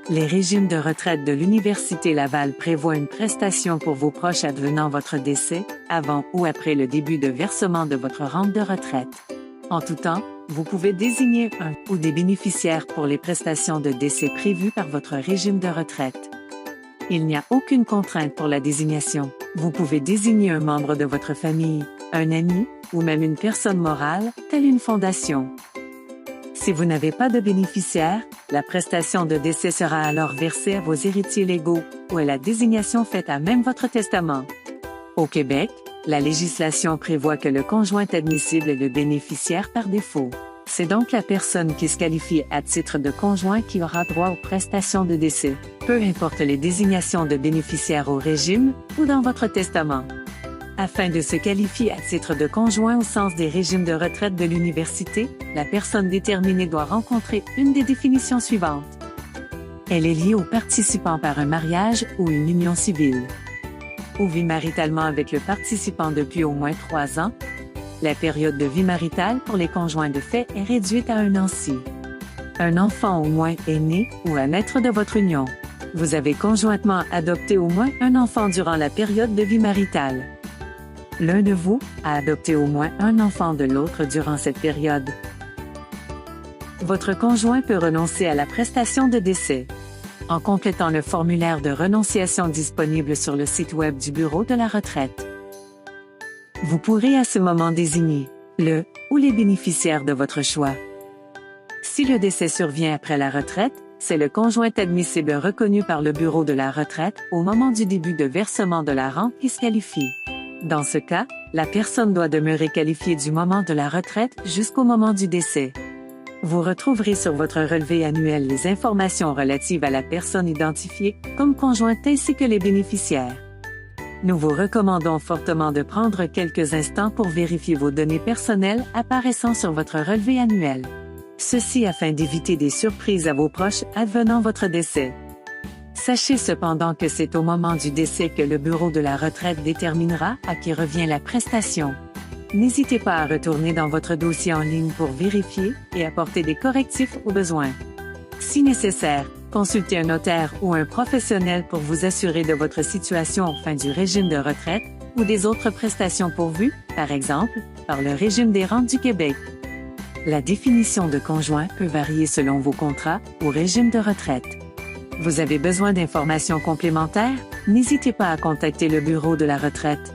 Les régimes de retraite de l'Université Laval prévoient une prestation pour vos proches advenant votre décès, avant ou après le début de versement de votre rente de retraite. En tout temps, vous pouvez désigner un ou des bénéficiaires pour les prestations de décès prévues par votre régime de retraite. Il n'y a aucune contrainte pour la désignation. Vous pouvez désigner un membre de votre famille, un ami, ou même une personne morale, telle une fondation. Si vous n'avez pas de bénéficiaire, la prestation de décès sera alors versée à vos héritiers légaux ou à la désignation faite à même votre testament. Au Québec, la législation prévoit que le conjoint admissible est le bénéficiaire par défaut. C'est donc la personne qui se qualifie à titre de conjoint qui aura droit aux prestations de décès, peu importe les désignations de bénéficiaires au régime ou dans votre testament. Afin de se qualifier à titre de conjoint au sens des régimes de retraite de l'université, la personne déterminée doit rencontrer une des définitions suivantes. Elle est liée au participant par un mariage ou une union civile. Ou vit maritalement avec le participant depuis au moins 3 ans. La période de vie maritale pour les conjoints de fait est réduite à 1 an si un enfant au moins est né ou à naître de votre union. Vous avez conjointement adopté au moins un enfant durant la période de vie maritale. L'un de vous a adopté au moins un enfant de l'autre durant cette période. Votre conjoint peut renoncer à la prestation de décès. En complétant le formulaire de renonciation disponible sur le site web du Bureau de la retraite. Vous pourrez à ce moment désigner le ou les bénéficiaires de votre choix. Si le décès survient après la retraite, c'est le conjoint admissible reconnu par le Bureau de la retraite au moment du début de versement de la rente qui se qualifie. Dans ce cas, la personne doit demeurer qualifiée du moment de la retraite jusqu'au moment du décès. Vous retrouverez sur votre relevé annuel les informations relatives à la personne identifiée comme conjointe ainsi que les bénéficiaires. Nous vous recommandons fortement de prendre quelques instants pour vérifier vos données personnelles apparaissant sur votre relevé annuel. Ceci afin d'éviter des surprises à vos proches advenant votre décès. Sachez cependant que c'est au moment du décès que le Bureau de la retraite déterminera à qui revient la prestation. N'hésitez pas à retourner dans votre dossier en ligne pour vérifier et apporter des correctifs au besoin. Si nécessaire, consultez un notaire ou un professionnel pour vous assurer de votre situation au fin du régime de retraite ou des autres prestations pourvues, par exemple, par le régime des rentes du Québec. La définition de conjoint peut varier selon vos contrats ou régimes de retraite. Vous avez besoin d'informations complémentaires? N'hésitez pas à contacter le Bureau de la retraite.